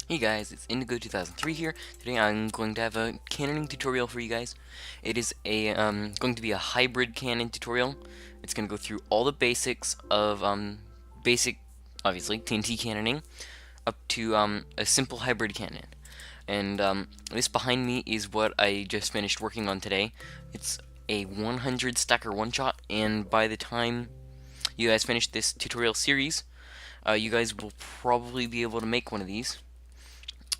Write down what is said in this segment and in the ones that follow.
Hey guys, it's Indigo 2003 here. Today I'm going to have a cannoning tutorial for you guys. It is going to be a hybrid cannon tutorial. It's going to go through all the basics of basic, obviously, TNT cannoning up to a simple hybrid cannon. And this behind me is what I just finished working on today. It's a 100 stacker one-shot, and by the time you guys finish this tutorial series, you guys will probably be able to make one of these.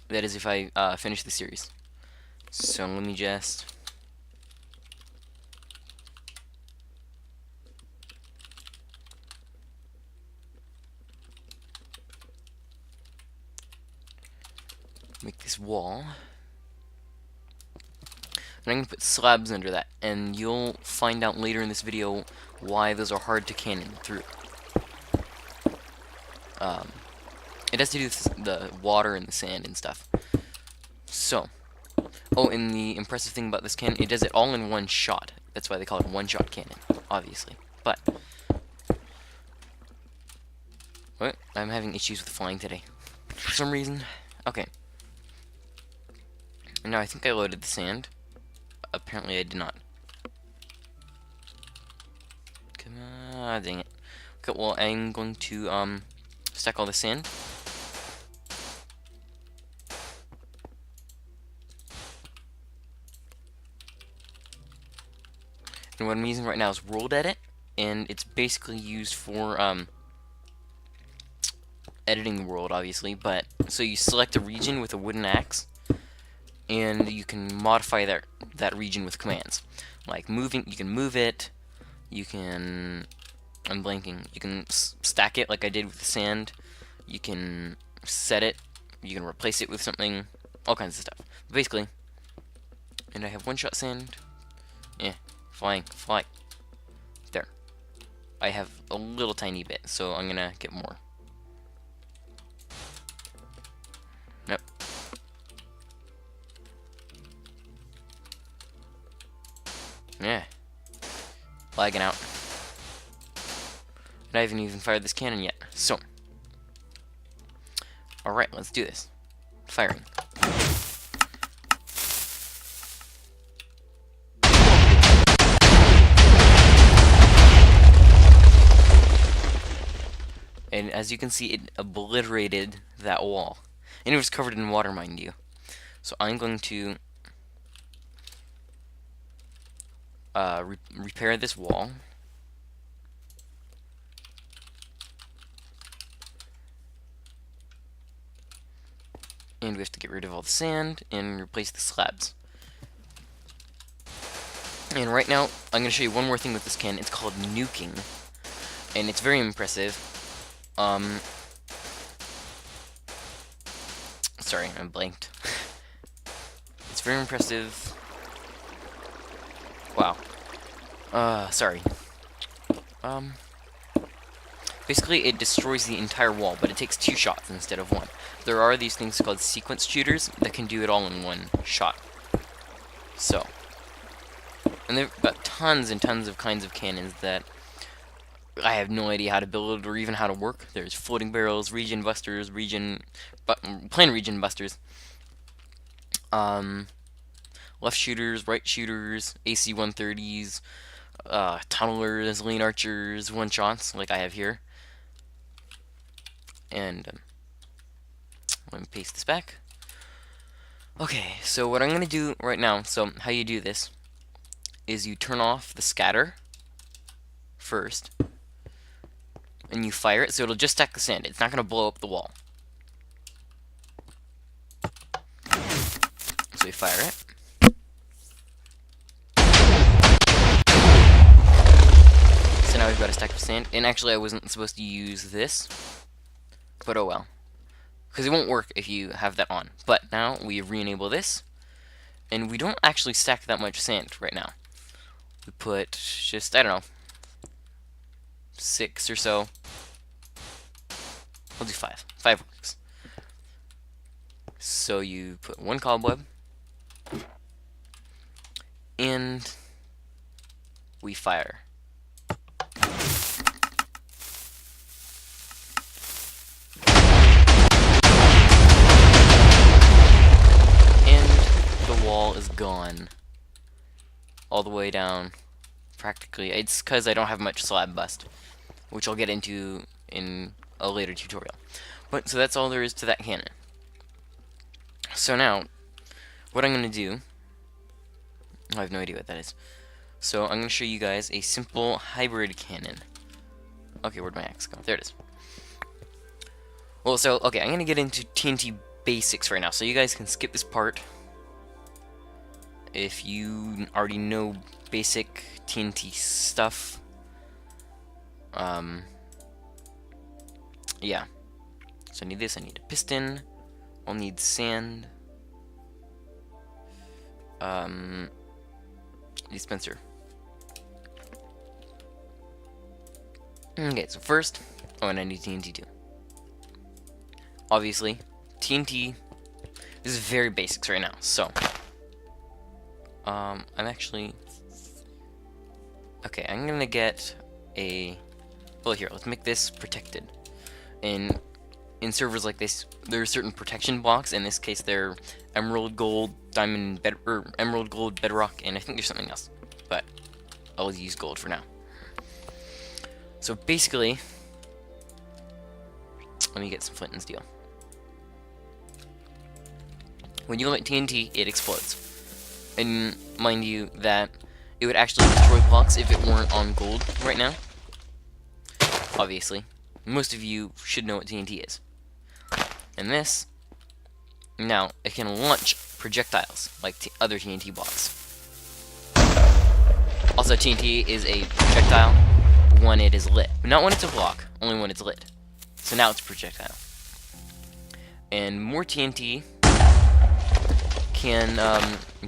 That is if I finish the series. So let me just... make this wall. And I'm going to put slabs under that. And you'll find out later in this video why those are hard to cannon through. It has to do with the water and the sand and stuff. So, oh, and the impressive thing about this cannon, it does it all in one shot. That's why they call it one-shot cannon, obviously. But, what? I'm having issues with flying today. For some reason. Okay. Now, I think I loaded the sand. Apparently I did not. Come on, dang it. Okay, well, I'm going to, stack all the sand. And what I'm using right now is World Edit, and it's basically used for editing the world, obviously. But so you select a region with a wooden axe, and you can modify that region with commands, like moving. You can move it. You can, I'm blanking. You can stack it like I did with the sand. You can set it. You can replace it with something. All kinds of stuff. Basically, and I have one-shot sand. Yeah. Fly. There. I have a little tiny bit, so I'm gonna get more. Nope. Yeah. Lagging out. And I haven't even fired this cannon yet, so. Alright, let's do this. Firing. And as you can see, it obliterated that wall. And it was covered in water, mind you. So I'm going to repair this wall. And we have to get rid of all the sand and replace the slabs. And right now, I'm going to show you one more thing with this cannon. It's called nuking. And it's very impressive. Sorry, I'm blanked. It's very impressive. Wow. Sorry. Basically, it destroys the entire wall, but it takes 2 shots instead of 1. There are these things called sequence shooters that can do it all in 1 shot. So. And they've got tons and tons of kinds of cannons that I have no idea how to build or even how to work. There's floating barrels, region busters, plain region busters, left shooters, right shooters, AC 130s, tunnelers, lean archers, one shots like I have here. And let me paste this back. Okay, so what I'm gonna do right now, so how you do this is you turn off the scatter first. And you fire it, so it'll just stack the sand. It's not going to blow up the wall. So you fire it. So now we've got a stack of sand. And actually, I wasn't supposed to use this. But oh well. Because it won't work if you have that on. But now we re-enable this. And we don't actually stack that much sand right now. We put just, I don't know, 6 or so. I'll do 5. 5 works. So you put 1 cobweb, and we fire. on all the way down. Practically, it's because I don't have much slab bust, which I'll get into in a later tutorial. But so that's all there is to that cannon. So now, what I'm gonna do, I have no idea what that is. So I'm gonna show you guys a simple hybrid cannon. Okay, where'd my axe go? There it is. Well, so okay, I'm gonna get into TNT basics right now, so you guys can skip this part if you already know basic TNT stuff. Yeah. So I need this, I need a piston, I'll need sand, dispenser. Okay, so first, oh, and I need TNT too. Obviously, TNT, this is very basics right now, so, I'm actually, okay, I'm gonna get a, well, here, let's make this protected. And in servers like this, there are certain protection blocks. In this case, they're emerald, gold, diamond, or emerald, gold, bedrock, and I think there's something else, but I'll use gold for now. So basically, let me get some flint and steel. When you light TNT, it explodes. And mind you that it would actually destroy blocks if it weren't on gold right now. Obviously. Most of you should know what TNT is. And this, now, it can launch projectiles, like other TNT blocks. Also, TNT is a projectile when it is lit. But not when it's a block, only when it's lit. So now it's a projectile. And more TNT can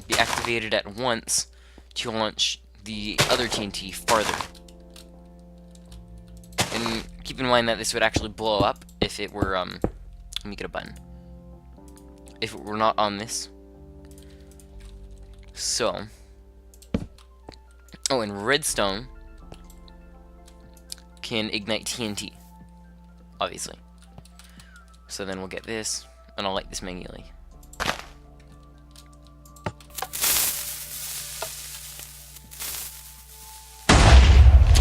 be activated at once to launch the other TNT farther. And keep in mind that this would actually blow up if it were, let me get a button. If it were not on this. So, oh, and Redstone can ignite TNT, obviously. So then we'll get this, and I'll light this manually.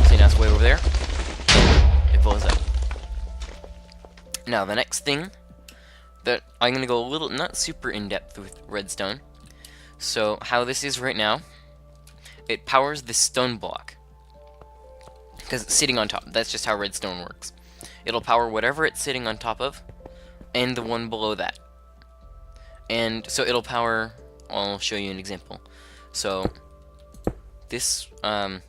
See, now it's way over there. It blows up. Now, the next thing that I'm going to go a little, not super in-depth with redstone. So, how this is right now, it powers the stone block. Because it's sitting on top. That's just how redstone works. It'll power whatever it's sitting on top of, and the one below that. And so it'll power, I'll show you an example. So, this, how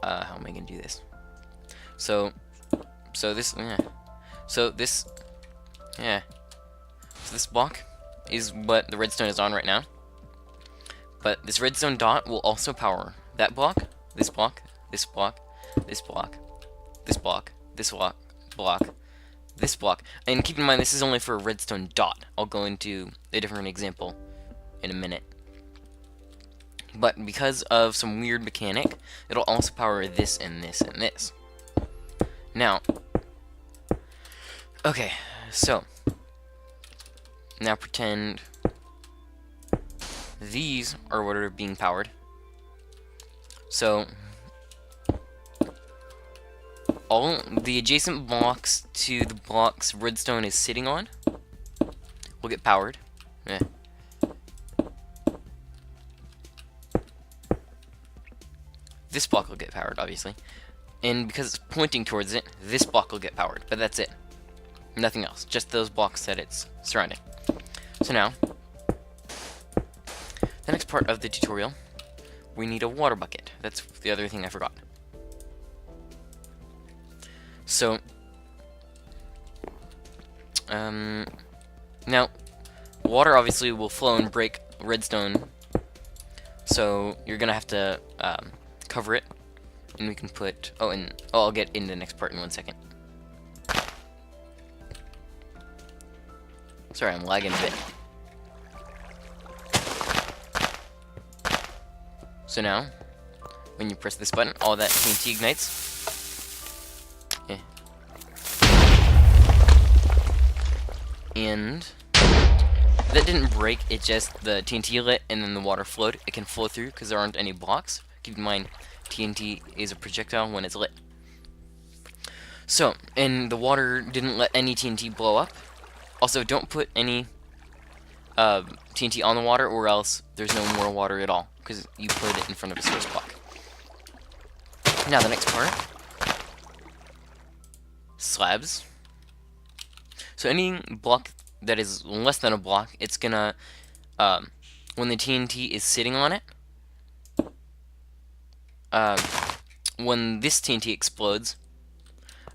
am I going to do this? So this block is what the redstone is on right now. But this redstone dot will also power that block, this block, this block, this block, this block, this block, this block. And keep in mind, this is only for a redstone dot. I'll go into a different example in a minute. But because of some weird mechanic, it'll also power this and this and this. Now, okay, so now pretend these are what are being powered. So all the adjacent blocks to the blocks redstone is sitting on will get powered. This block will get powered, obviously. And because it's pointing towards it, this block will get powered. But that's it. Nothing else. Just those blocks that it's surrounding. So now, the next part of the tutorial, we need a water bucket. That's the other thing I forgot. So, now, water obviously will flow and break redstone. So, you're going to have to cover it. And we can put, I'll get in the next part in 1 second. Sorry, I'm lagging a bit. So now, when you press this button, all that TNT ignites. And That didn't break, it just, the TNT lit and then the water flowed. It can flow through because there aren't any blocks. Keep in mind, TNT is a projectile when it's lit. So, and the water didn't let any TNT blow up. Also, don't put any TNT on the water or else there's no more water at all because you put it in front of a source block. Now the next part, slabs. So any block that is less than a block, it's gonna, when the TNT is sitting on it, when this TNT explodes,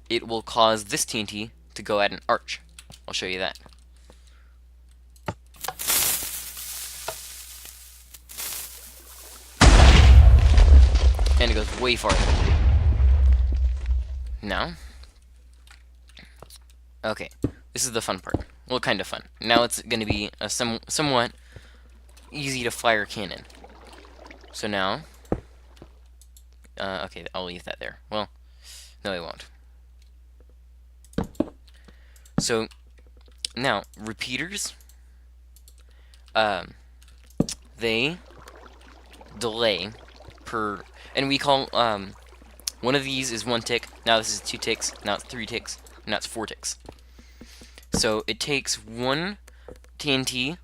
it will cause this TNT to go at an arch. I'll show you that. And it goes way farther. Now, okay, this is the fun part. Well, kind of fun. Now it's going to be a somewhat easy to fire cannon. So now, okay, I'll leave that there. Well, no, I won't. So now repeaters, they delay per, and we call one of these is 1 tick. Now this is 2 ticks. Now it's 3 ticks. Now it's 4 ticks. So it takes 1 TNT.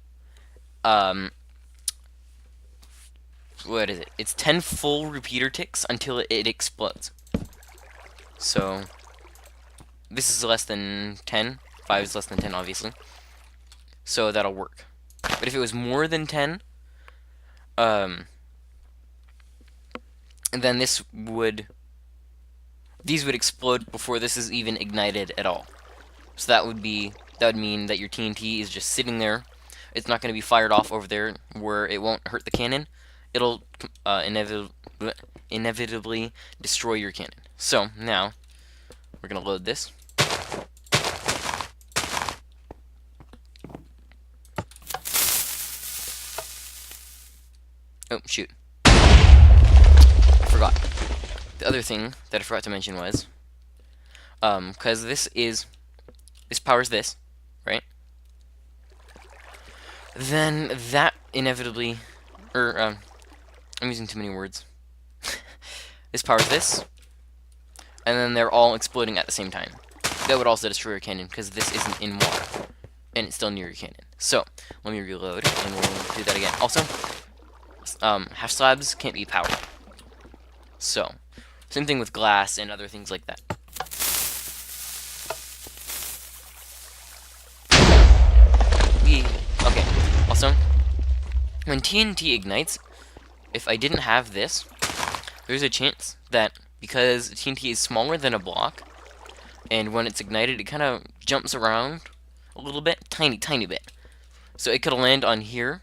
What is it? It's 10 full repeater ticks until it explodes. So this is less than 10. 5 is less than 10, obviously. So that'll work. But if it was more than 10, then these would explode before this is even ignited at all. So that would mean that your TNT is just sitting there. It's not going to be fired off over there where it won't hurt the cannon. It'll inevitably destroy your cannon. So now we're going to load this. Oh, shoot. I forgot. The other thing that I forgot to mention was, because this powers this, right? Then that inevitably, I'm using too many words. This powers this, and then they're all exploding at the same time. That would also destroy your cannon, because this isn't in water, and it's still near your cannon. So, let me reload, and we'll do that again. Also, half slabs can't be powered. So, same thing with glass and other things like that. Okay, also, when TNT ignites, if I didn't have this, there's a chance that because TNT is smaller than a block, and when it's ignited, it kind of jumps around a little bit, tiny bit. So it could land on here,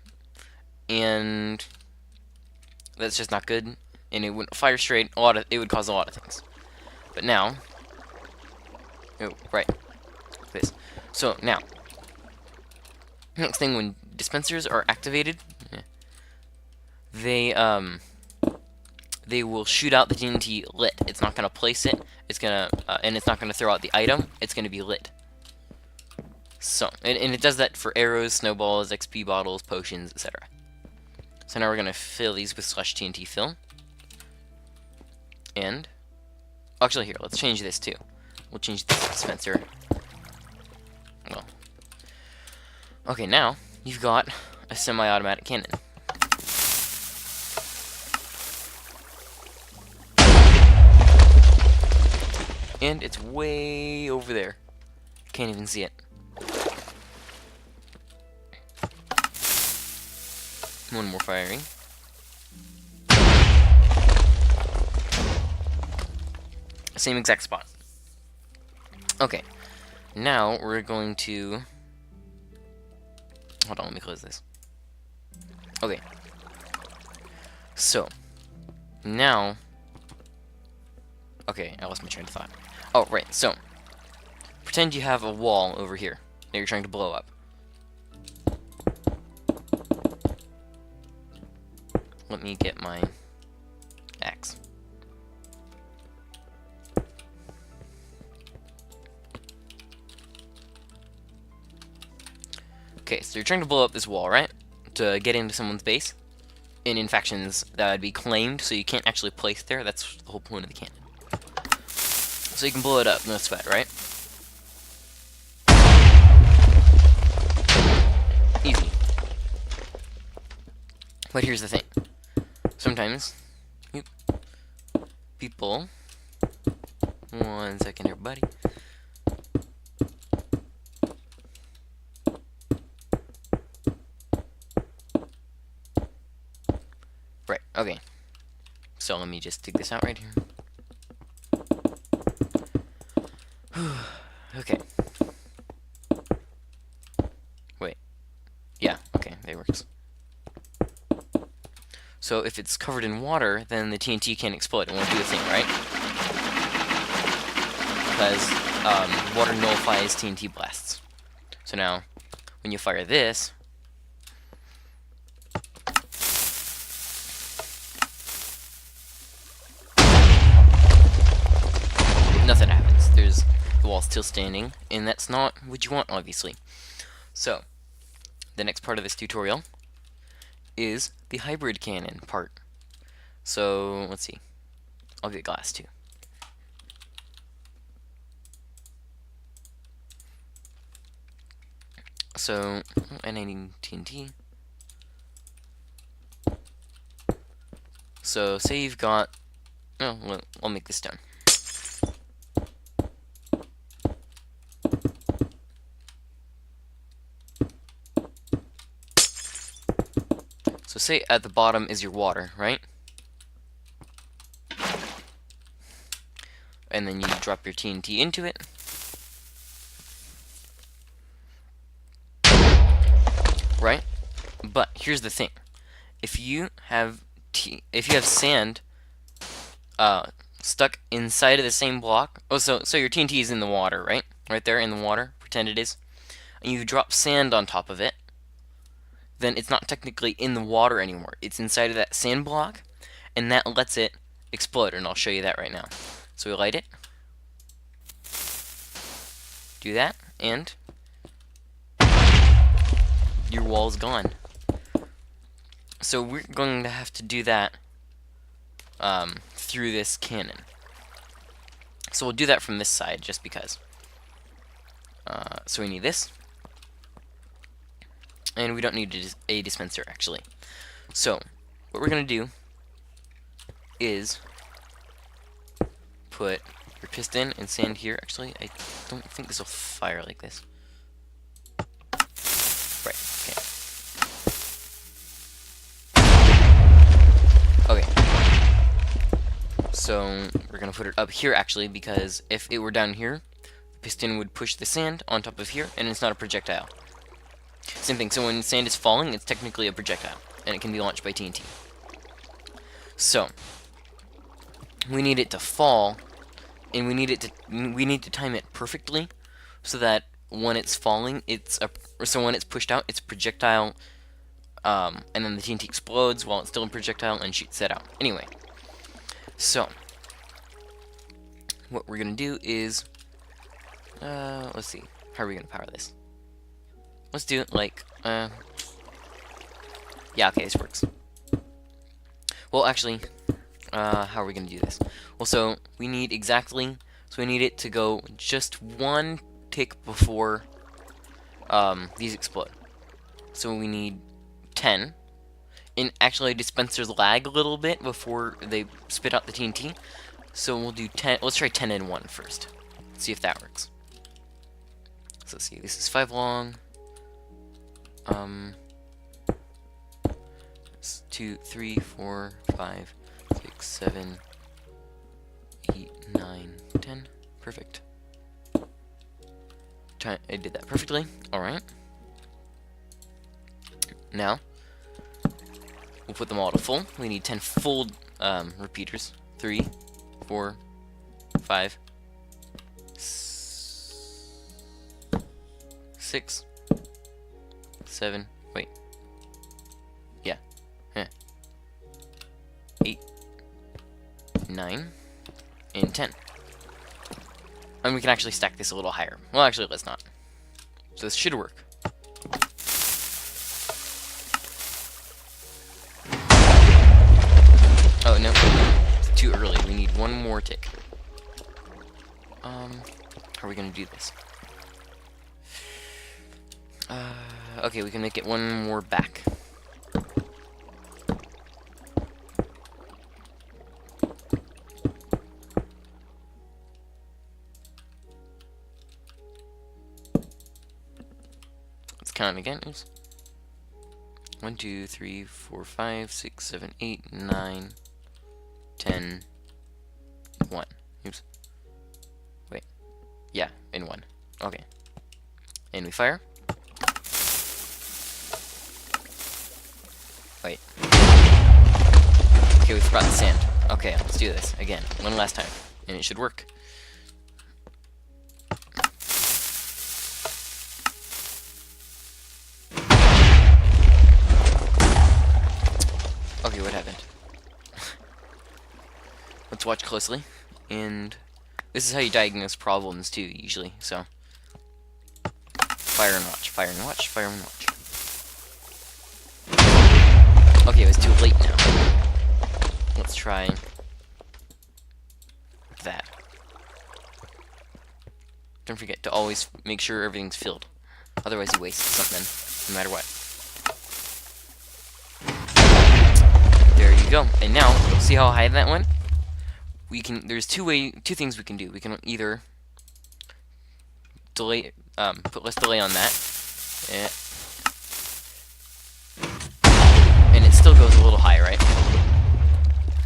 and that's just not good, and it wouldn't fire straight. It would cause a lot of things. But now, oh, right, this. So now, next thing, when dispensers are activated, they will shoot out the TNT lit. It's not gonna place it. It's gonna and it's not gonna throw out the item. It's gonna be lit. So and it does that for arrows, snowballs, XP bottles, potions, etc. So now we're gonna fill these with /TNT fill. And actually, here, let's change this too. We'll change this dispenser. Well, okay, now you've got a semi-automatic cannon. And it's way over there. Can't even see it. One more firing. Same exact spot. Okay. Now we're going to... Hold on, let me close this. Okay. So, now... Okay, I lost my train of thought. Oh, right, so, pretend you have a wall over here that you're trying to blow up. Let me get my axe. Okay, so you're trying to blow up this wall, right? To get into someone's base. In factions, that would be claimed, so you can't actually place there. That's the whole point of the cannon. So you can blow it up, no sweat, right? Easy. But here's the thing. Sometimes, people... One second here, buddy. Right, okay. So let me just dig this out right here. Okay. Wait. Yeah, okay, that works. So if it's covered in water, then the TNT can't explode. It won't do a thing, right? Because water nullifies TNT blasts. So now, when you fire this, nothing happens. The wall's still standing, and that's not what you want, obviously. So, the next part of this tutorial is the hybrid cannon part. So, let's see. I'll get glass too. So, and I need TNT. So, say you've got... Oh, well, I'll make this stone. So say at the bottom is your water, right? And then you drop your TNT into it. Right? But here's the thing. If you have sand stuck inside of the same block, so your TNT is in the water, right? Right there in the water, pretend it is. And you drop sand on top of it, then it's not technically in the water anymore. It's inside of that sand block, and that lets it explode, and I'll show you that right now. So we light it. Do that, and your wall's gone. So we're going to have to do that through this cannon. So we'll do that from this side, just because. So we need this. And we don't need a dispenser, actually. So, what we're going to do is put your piston and sand here. Actually, I don't think this will fire like this. Right, okay. Okay. So, we're going to put it up here, actually, because if it were down here, the piston would push the sand on top of here, and it's not a projectile. Same thing, so when sand is falling, it's technically a projectile, and it can be launched by TNT. So, we need it to fall, and we need to time it perfectly, so that when it's falling, so when it's pushed out, it's projectile, and then the TNT explodes while it's still in projectile and shoots that out. Anyway, so, what we're gonna do is, let's see, how are we gonna power this? Let's do it like, yeah, okay, this works. Well, actually, how are we going to do this? Well, so we need it to go just one tick before these explode. So we need 10. And actually, dispensers lag a little bit before they spit out the TNT. So we'll do 10. Let's try 10 and 1 first. See if that works. So let's see, this is 5 long. 2, 3, 4, 5, 6, 7, 8, 9, 10. Perfect. I did that perfectly. Alright. Now, we'll put them all to full. We need 10 full repeaters. 3, 4, 5, 6, 7, wait. Yeah. 8, 9, and 10. And we can actually stack this a little higher. Well, actually, let's not. So this should work. one more tick. How are we gonna do this? Okay, we can make it one more back. Let's count again. Oops. 1, 2, 3, 4, 5, 6, 7, 8, 9, 10, 1. Oops. Wait. Yeah, in 1. Okay. And we fire. Wait. Okay, we forgot the sand. Okay, let's do this again. One last time. And it should work. Okay, what happened? Let's watch closely. And this is how you diagnose problems too, usually. So fire and watch, fire and watch, fire and watch. Okay, it was too late now. Let's try that. Don't forget to always make sure everything's filled. Otherwise you waste something, no matter what. There you go. And now, see how high that went? There's two things we can do. We can either delay, put less delay on that, and it still goes a little high, right?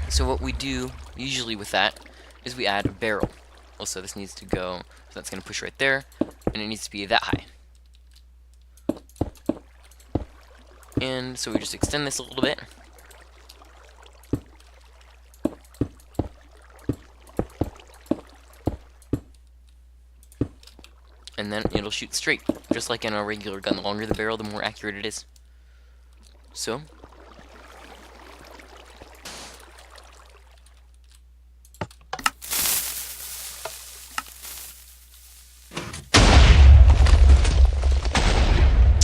So what we do usually with that is we add a barrel. Also, this needs to go, so that's going to push right there, and it needs to be that high. And so we just extend this a little bit. And then it'll shoot straight, just like in a regular gun. The longer the barrel, the more accurate it is. So,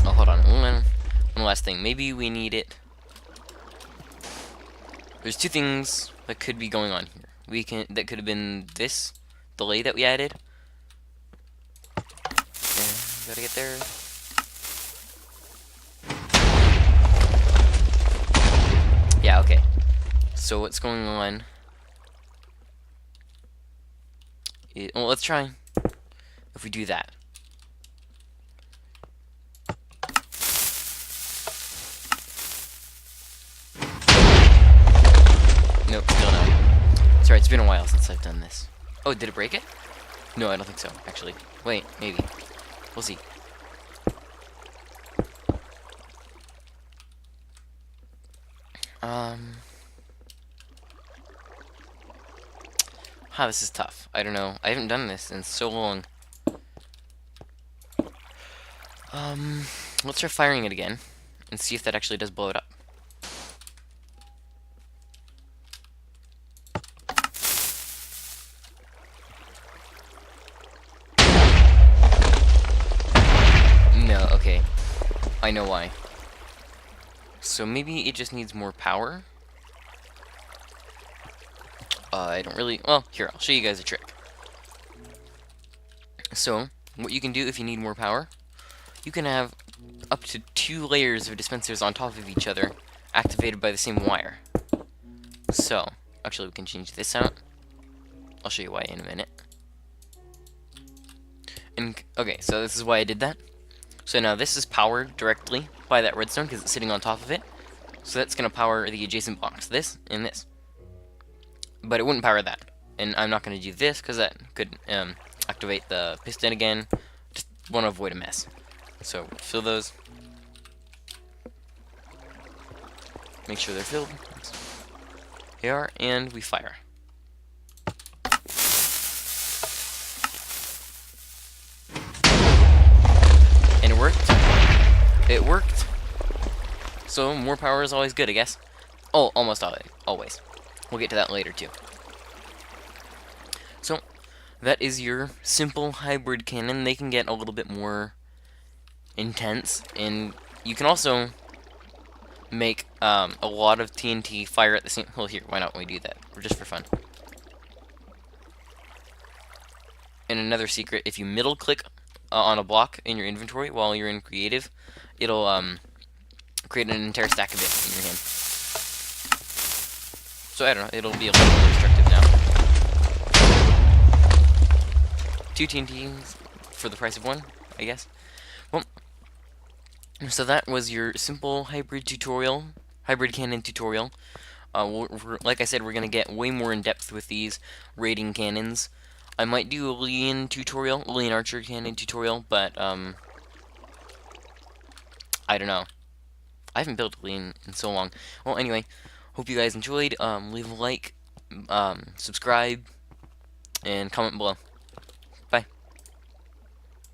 oh, hold on, one last thing. Maybe we need it. There's two things that could be going on here. That could have been this delay that we added. Gotta get there. Yeah, okay. So what's going on? Well, let's try if we do that. Nope, still no. Sorry, it's been a while since I've done this. Oh, did it break it? No, I don't think so, actually. Wait, maybe. We'll see. This is tough. I don't know. I haven't done this in so long. Let's try firing it again and see if that actually does blow it up. No, okay. I know why. So maybe it just needs more power? I don't really... Well, here, I'll show you guys a trick. So, what you can do if you need more power, you can have up to 2 layers of dispensers on top of each other, activated by the same wire. So, actually we can change this out. I'll show you why in a minute. And, okay, so this is why I did that. So now this is powered directly by that redstone because it's sitting on top of it. So that's going to power the adjacent box, this and this. But it wouldn't power that. And I'm not going to do this because that could activate the piston again. Just want to avoid a mess. So fill those. Make sure they're filled. They are, and we fire. And it worked. It worked. So more power is always good, I guess. Oh, almost always. We'll get to that later too. So that is your simple hybrid cannon. They can get a little bit more intense, and you can also make a lot of TNT fire at the same... Well, here, why not we do that? Just for fun. And another secret, if you middle click on a block in your inventory while you're in creative, it'll create an entire stack of it in your hand. So I don't know, it'll be a little more restrictive now. 2 TNTs for the price of 1, I guess. Well, so that was your simple hybrid cannon tutorial. Like I said, we're gonna get way more in depth with these raiding cannons. I might do a Leon Archer cannon tutorial, but I don't know. I haven't built a Leon in so long. Well, anyway, hope you guys enjoyed. Leave a like, subscribe, and comment below.